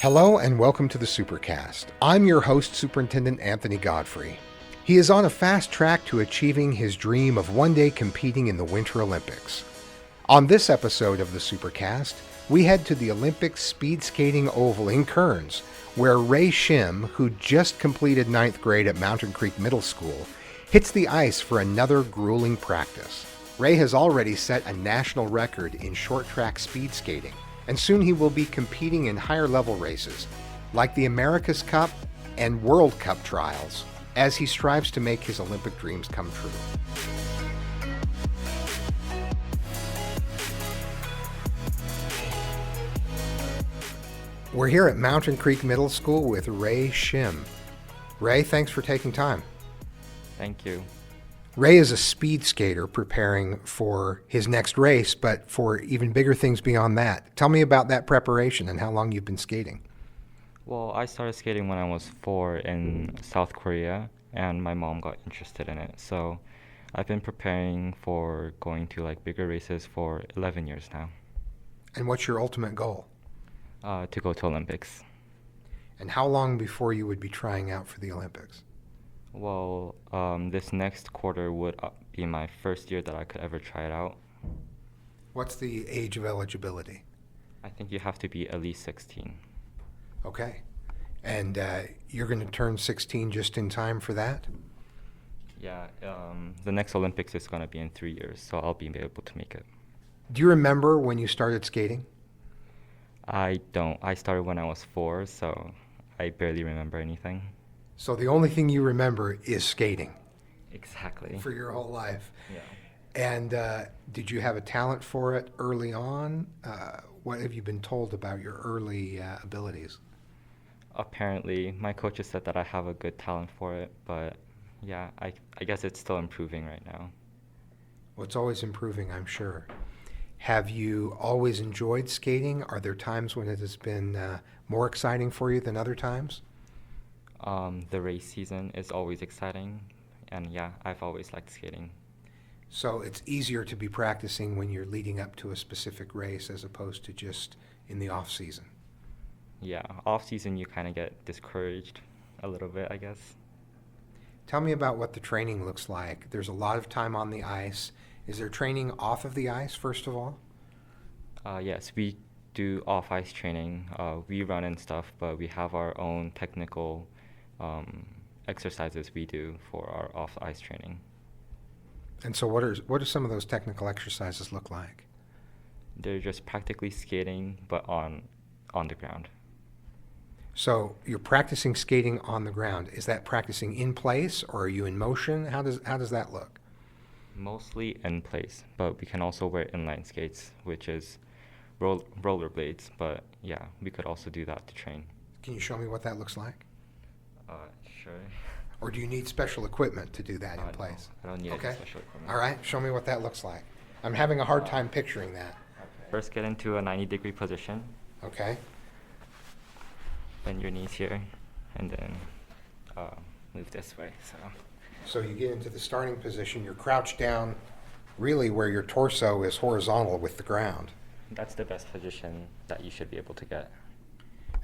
Hello and welcome to the Supercast. I'm your host, Superintendent Anthony Godfrey. He is on a fast track to achieving his dream of one day competing in the Winter Olympics. On this episode of the Supercast, we head to the Olympic Speedskating Oval in Kearns, where Ray Shim, who just completed 9th grade at Mountain Creek Middle School, hits the ice for another grueling practice. Ray has already set a national record in short track speed skating, and soon he will be competing in higher level races, like the America's Cup and World Cup trials, as he strives to make his Olympic dreams come true. We're here at Mountain Creek Middle School with Ray Shim. Ray, thanks for taking time. Thank you. Ray is a speed skater preparing for his next race, but for even bigger things beyond that. Tell me about that preparation and how long you've been skating. Well, I started skating when I was 4 in South Korea, and my mom got interested in it. So I've been preparing for going to bigger races for 11 years now. And what's your ultimate goal? To go to Olympics. And how long before you would be trying out for the Olympics? Well, this next quarter would be my first year that I could ever try it out. What's the age of eligibility? I think you have to be at least 16. Okay. And you're going to turn 16 just in time for that? Yeah, the next Olympics is going to be in 3 years, so I'll be able to make it. Do you remember when you started skating? I don't. I started when I was 4, so I barely remember anything. So the only thing you remember is skating. Exactly. For your whole life. Yeah. And did you have a talent for it early on? What have you been told about your early abilities? Apparently, my coaches said that I have a good talent for it, but yeah, I guess it's still improving right now. Well, it's always improving, I'm sure. Have you always enjoyed skating? Are there times when it has been more exciting for you than other times? The race season is always exciting, and yeah, I've always liked skating. So it's easier to be practicing when you're leading up to a specific race as opposed to just in the off season. Yeah, off season you kind of get discouraged a little bit, I guess. Tell me about what the training looks like. There's a lot of time on the ice. Is there training off of the ice, first of all? Yes, we do off-ice training. We run and stuff, but we have our own technical exercises we do for our off-ice training. And so what are some of those technical exercises look like? They're just practically skating, but on the ground. So you're practicing skating on the ground. Is that practicing in place, or are you in motion? How does that look? Mostly in place, but we can also wear inline skates, which is rollerblades. But yeah, we could also do that to train. Can you show me what that looks like? Sure. Or do you need special equipment to do that in place? No, I don't need any special equipment. All right, show me what that looks like. I'm having a hard time picturing that. First, get into a 90-degree position. Okay. Bend your knees here, and then move this way. So you get into the starting position, you're crouched down really where your torso is horizontal with the ground. That's the best position that you should be able to get.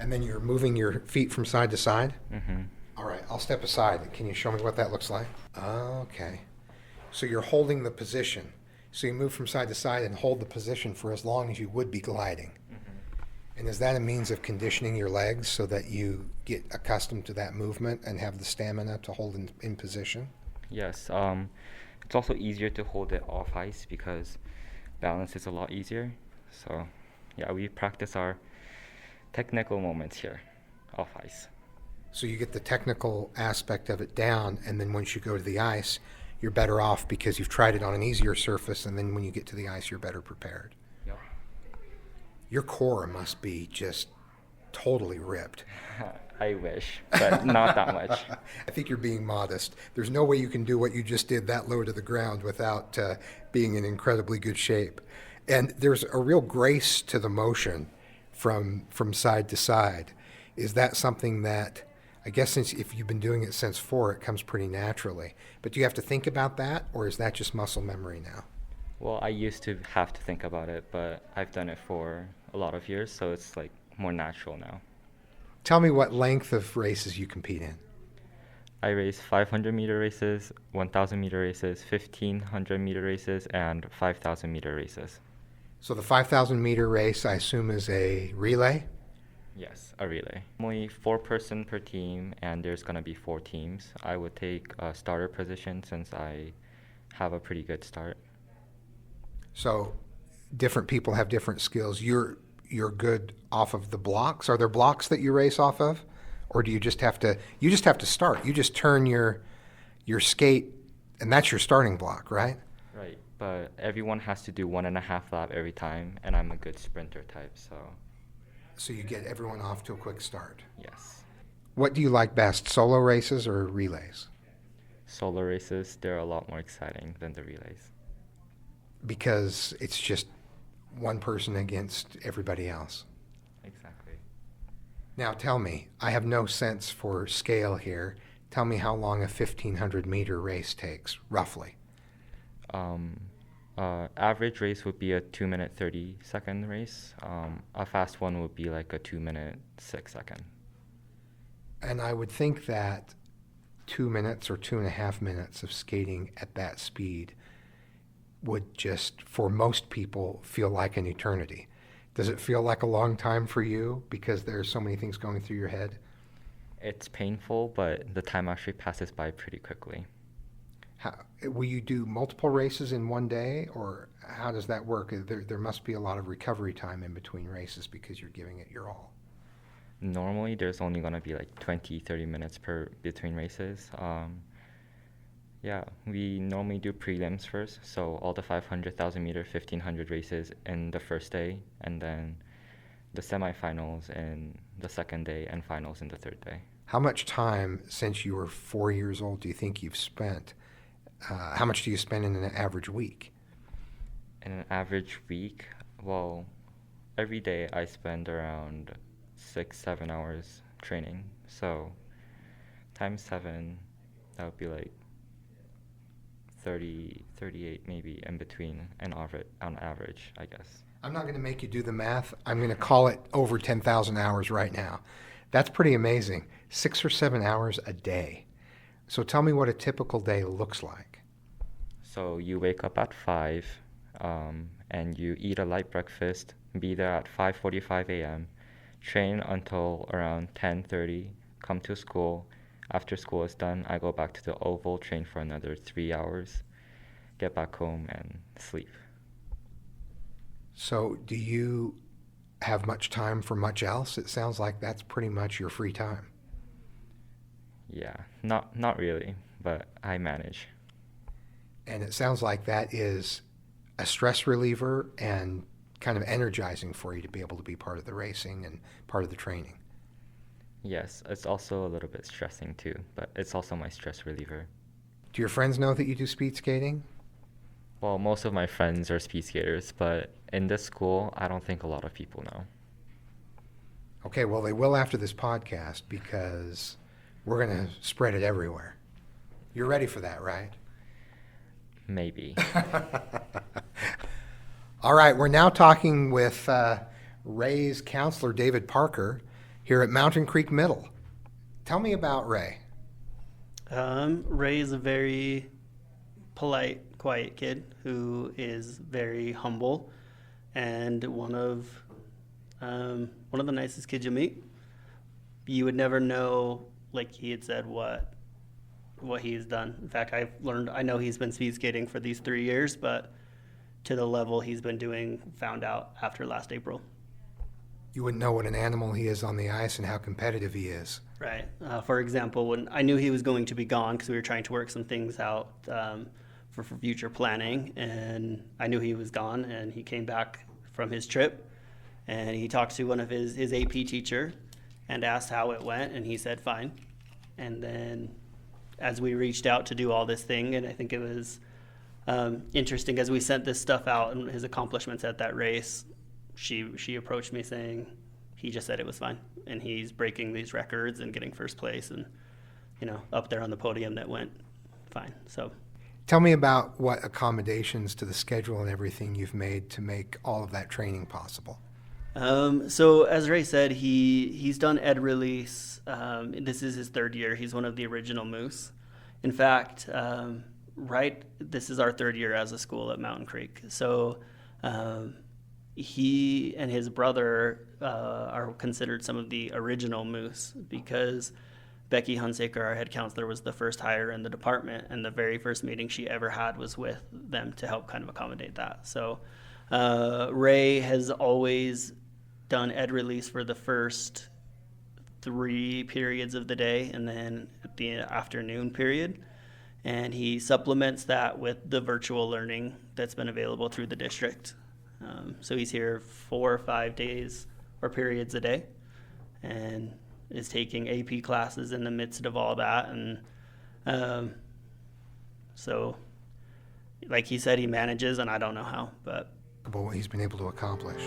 And then you're moving your feet from side to side? Mm-hmm. All right, I'll step aside. Can you show me what that looks like? Okay. So you're holding the position. So you move from side to side and hold the position for as long as you would be gliding. Mm-hmm. And is that a means of conditioning your legs so that you get accustomed to that movement and have the stamina to hold in position? Yes. It's also easier to hold it off ice because balance is a lot easier. So yeah, we practice our technical moments here off ice. So you get the technical aspect of it down, and then once you go to the ice, you're better off because you've tried it on an easier surface, and then when you get to the ice, you're better prepared. Yep. Your core must be just totally ripped. I wish, but not that much. I think you're being modest. There's no way you can do what you just did that low to the ground without being in incredibly good shape. And there's a real grace to the motion from side to side. Is that something that, I guess since if you've been doing it since 4, it comes pretty naturally. But do you have to think about that, or is that just muscle memory now? Well, I used to have to think about it, but I've done it for a lot of years, so it's more natural now. Tell me what length of races you compete in. I race 500-meter races, 1,000-meter races, 1,500-meter races, and 5,000-meter races. So the 5,000-meter race, I assume, is a relay? Yes, a relay. Only 4-person per team, and there's going to be 4 teams. I would take a starter position since I have a pretty good start. So different people have different skills. You're good off of the blocks. Are there blocks that you race off of? Or do you just have to start? You just turn your skate, and that's your starting block, right? Right, but everyone has to do 1.5 lap every time, and I'm a good sprinter type, so. So you get everyone off to a quick start. Yes. What do you like best, solo races or relays? Solo races, they're a lot more exciting than the relays. Because it's just one person against everybody else. Exactly. Now tell me, I have no sense for scale here. Tell me how long a 1,500-meter race takes, roughly. Average race would be a 2-minute 30-second race. A fast one would be like a 2-minute 6-second. And I would think that 2 minutes or 2.5 minutes of skating at that speed would just, for most people, feel like an eternity. Does it feel like a long time for you because there's so many things going through your head? It's painful, but the time actually passes by pretty quickly. Will you do multiple races in one day, or how does that work? There must be a lot of recovery time in between races because you're giving it your all. Normally, there's only going to be like 20-30 minutes between races. Yeah, we normally do prelims first, so all the 500, 1,000-meter, 1,500 races in the first day, and then the semifinals in the second day, and finals in the third day. How much time since you were 4 years old do you think you've spent? How much do you spend in an average week? In an average week, well, every day I spend around 6-7 hours training, so times 7, that would be like 30, 38 maybe in between on average, I guess. I'm not going to make you do the math. I'm going to call it over 10,000 hours right now. That's pretty amazing. 6 or 7 hours a day. So tell me what a typical day looks like. So you wake up at 5 and you eat a light breakfast, be there at 5:45 a.m., train until around 10:30, come to school. After school is done, I go back to the oval, train for another 3 hours, get back home, and sleep. So do you have much time for much else? It sounds like that's pretty much your free time. Yeah, not really, but I manage. And it sounds like that is a stress reliever and kind of energizing for you to be able to be part of the racing and part of the training. Yes, it's also a little bit stressing too, but it's also my stress reliever. Do your friends know that you do speed skating? Well, most of my friends are speed skaters, but in this school, I don't think a lot of people know. Okay, well, they will after this podcast because we're going to spread it everywhere. You're ready for that, right? Maybe. All right, we're now talking with Ray's counselor, David Parker, here at Mountain Creek Middle. Tell me about Ray. Ray is a very polite, quiet kid who is very humble and one of the nicest kids you meet. You would never know, like he had said, what he's done. In fact, I know he's been speed skating for these 3 years, but to the level he's been doing, found out after last April. You wouldn't know what an animal he is on the ice and how competitive he is. Right. For example, when I knew he was going to be gone because we were trying to work some things out for future planning, and I knew he was gone, and he came back from his trip, and he talked to one of his AP teacher and asked how it went, and he said fine. And then as we reached out to do all this thing, and I think it was interesting as we sent this stuff out and his accomplishments at that race, she approached me saying he just said it was fine, and he's breaking these records and getting first place and, up there on the podium that went fine. So tell me about what accommodations to the schedule and everything you've made to make all of that training possible. So as Ray said, he's done ed release. This is his third year. He's one of the original Moose. In fact, this is our third year as a school at Mountain Creek. So he and his brother are considered some of the original Moose because Becky Hunsaker, our head counselor, was the first hire in the department, and the very first meeting she ever had was with them to help kind of accommodate that. So Ray has always done ed release for the first 3 periods of the day and then at the afternoon period. And he supplements that with the virtual learning that's been available through the district. So he's here 4 or 5 days or periods a day and is taking AP classes in the midst of all that. And so, like he said, he manages, and I don't know how, but What he's been able to accomplish.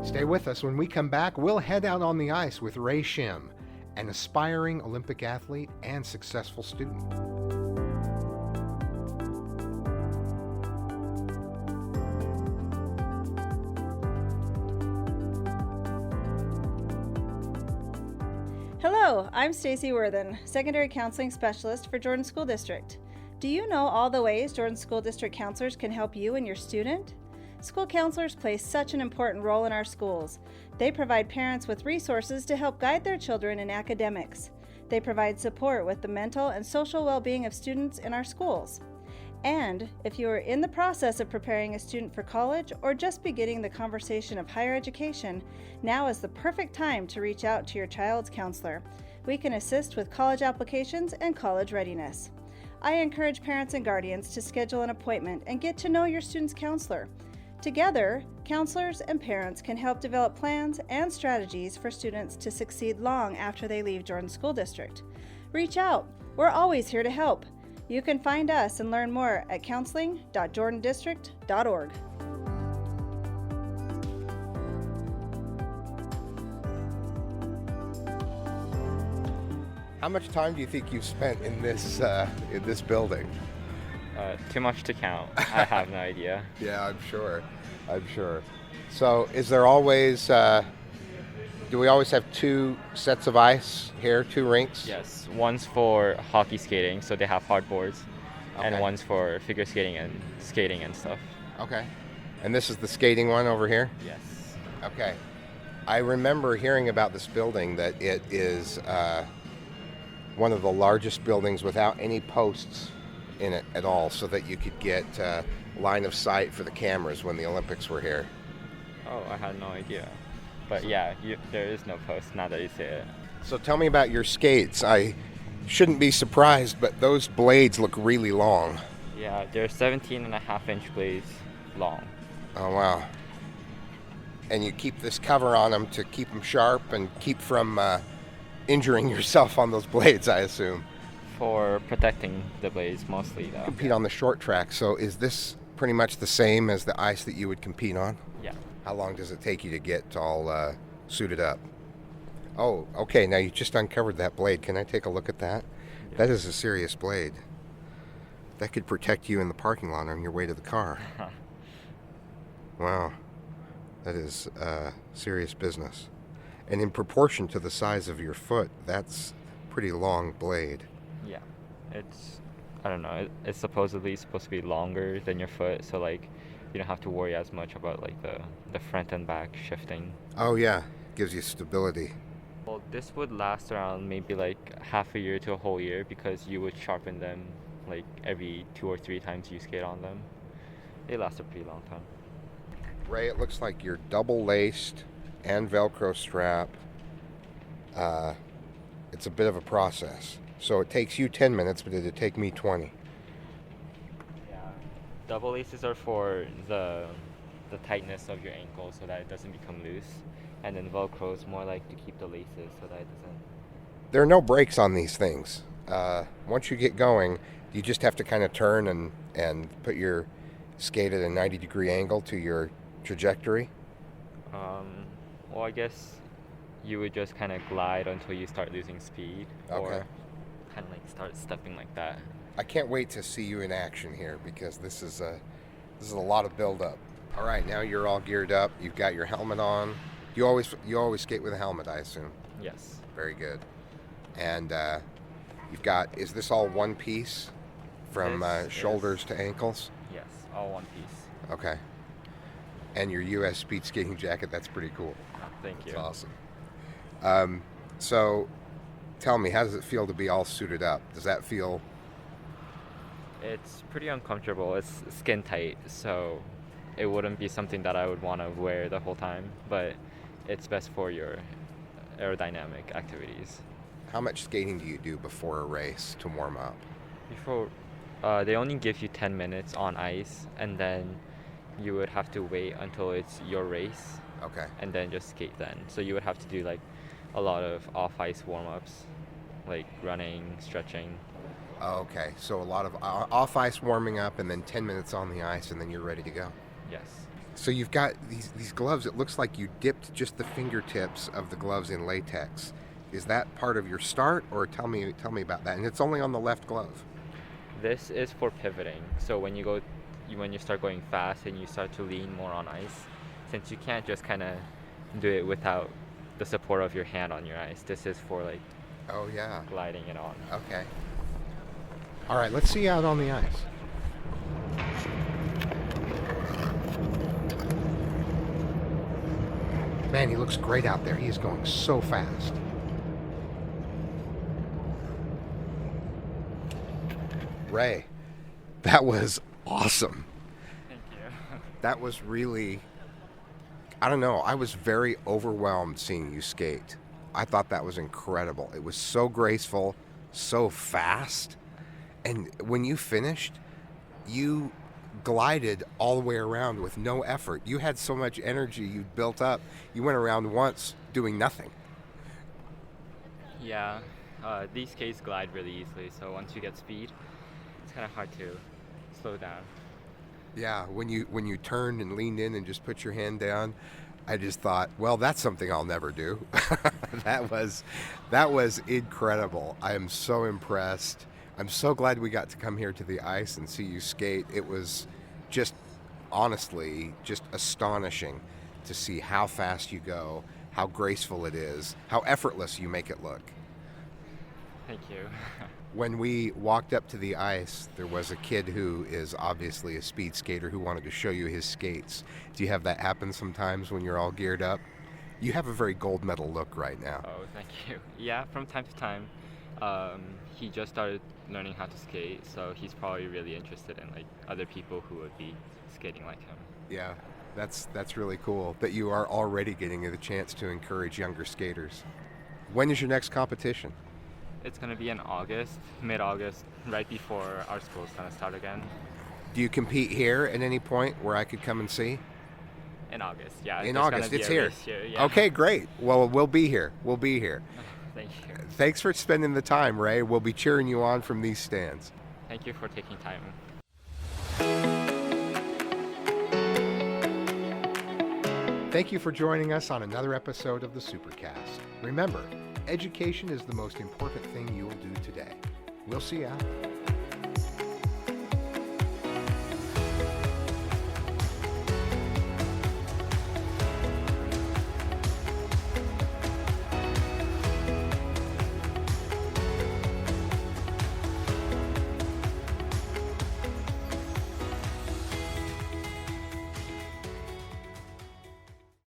Stay with us. When we come back, we'll head out on the ice with Ray Shim, an aspiring Olympic athlete and successful student. Hello, I'm Stacy Worthen, Secondary Counseling Specialist for Jordan School District. Do you know all the ways Jordan School District counselors can help you and your student? School counselors play such an important role in our schools. They provide parents with resources to help guide their children in academics. They provide support with the mental and social well-being of students in our schools. And if you are in the process of preparing a student for college or just beginning the conversation of higher education, now is the perfect time to reach out to your child's counselor. We can assist with college applications and college readiness. I encourage parents and guardians to schedule an appointment and get to know your student's counselor. Together, counselors and parents can help develop plans and strategies for students to succeed long after they leave Jordan School District. Reach out. We're always here to help. You can find us and learn more at counseling.jordandistrict.org. How much time do you think you've spent in this building? Too much to count. I have no idea. Yeah, I'm sure. So is there always, do we always have 2 sets of ice here, 2 rinks? Yes, one's for hockey skating, so they have hard boards, and Okay. one's for figure skating and stuff. Okay. And this is the skating one over here? Yes. Okay. I remember hearing about this building that it is one of the largest buildings without any posts in it at all, so that you could get line of sight for the cameras when the Olympics were here. Oh, I had no idea. But yeah, there is no post now that you say it. So tell me about your skates. I shouldn't be surprised, but those blades look really long. Yeah, they're 17.5-inch blades long. Oh, wow. And you keep this cover on them to keep them sharp and keep from injuring yourself on those blades, I assume. For protecting the blades mostly, though. Compete on the short track, so is this pretty much the same as the ice that you would compete on? Yeah. How long does it take you to get all suited up? Oh, okay, now you just uncovered that blade. Can I take a look at that? Yeah. That is a serious blade. That could protect you in the parking lot on your way to the car. Wow. That is serious business. And in proportion to the size of your foot, that's a pretty long blade. Yeah. I don't know, it's supposedly supposed to be longer than your foot, so like you don't have to worry as much about like the front and back shifting. Oh yeah, gives you stability. Well, this would last around maybe like half a year to a whole year because you would sharpen them like every 2 or 3 times you skate on them. They last a pretty long time. Ray, it looks like you're double laced and Velcro strap. It's a bit of a process. So it takes you 10 minutes, but it'd take me 20. Yeah. Double laces are for the tightness of your ankle so that it doesn't become loose. And then Velcro is more like to keep the laces so that it doesn't. There are no brakes on these things. Once you get going, you just have to kind of turn and put your skate at a 90-degree angle to your trajectory. Well, I guess you would just kind of glide until you start losing speed, Okay. or kind of like start stepping like that. I can't wait to see you in action here because this is a lot of build-up. All right, now you're all geared up. You've got your helmet on. You always skate with a helmet, I assume. Yes. Very good. And you've got, is this all one piece from shoulders to ankles? Yes, all one piece. Okay. And your U.S. speed skating jacket, that's pretty cool. Thank you. That's awesome. So tell me, how does it feel to be all suited up? Does that feel... It's pretty uncomfortable. It's skin tight, so it wouldn't be something that I would want to wear the whole time, but it's best for your aerodynamic activities. How much skating do you do before a race to warm up? Before, they only give you 10 minutes on ice, and then you would have to wait until it's your race, Okay. and then just skate then. So you would have to do like a lot of off-ice warm-ups, like running, stretching. Okay, so a lot of off-ice warming up and then 10 minutes on the ice and then you're ready to go. Yes. So you've got these gloves. It looks like you dipped just the fingertips of the gloves in latex. Is that part of your start, or tell me about that? And it's only on the left glove. This is for pivoting. So when you start going fast and you start to lean more on ice, since you can't just kind of do it without the support of your hand on your ice, this is for like Oh yeah. gliding it on. Okay. All right, let's see you out on the ice. Man, he looks great out there. He is going so fast. Ray, that was awesome. Thank you. That was really, I don't know, I was very overwhelmed seeing you skate. I thought that was incredible. It was so graceful, so fast. And when you finished, you glided all the way around with no effort. You had so much energy you built up. You went around once doing nothing. Yeah, these skates glide really easily, so once you get speed, it's kind of hard to slow down. Yeah, when you turned and leaned in and just put your hand down, I just thought, well, that's something I'll never do. That was incredible. I am so impressed. I'm so glad we got to come here to the ice and see you skate. It was just, honestly, just astonishing to see how fast you go, how graceful it is, how effortless you make it look. Thank you. When we walked up to the ice, there was a kid who is obviously a speed skater who wanted to show you his skates. Do you have that happen sometimes when you're all geared up? You have a very gold medal look right now. Oh, thank you. Yeah, from time to time. He just started learning how to skate, so he's probably really interested in like other people who would be skating like him. Yeah, that's really cool that you are already getting the chance to encourage younger skaters. When is your next competition? It's going to be in August, mid-August, right before our school's going to start again. Do you compete here at any point where I could come and see? In August, yeah. In there's August, gonna be it's a here. race here, yeah. Okay, great. Well, we'll be here. We'll be here. Thank you. Thanks for spending the time, Ray. We'll be cheering you on from these stands. Thank you for taking time. Thank you for joining us on another episode of the Supercast. Remember, education is the most important thing you will do today. We'll see you out.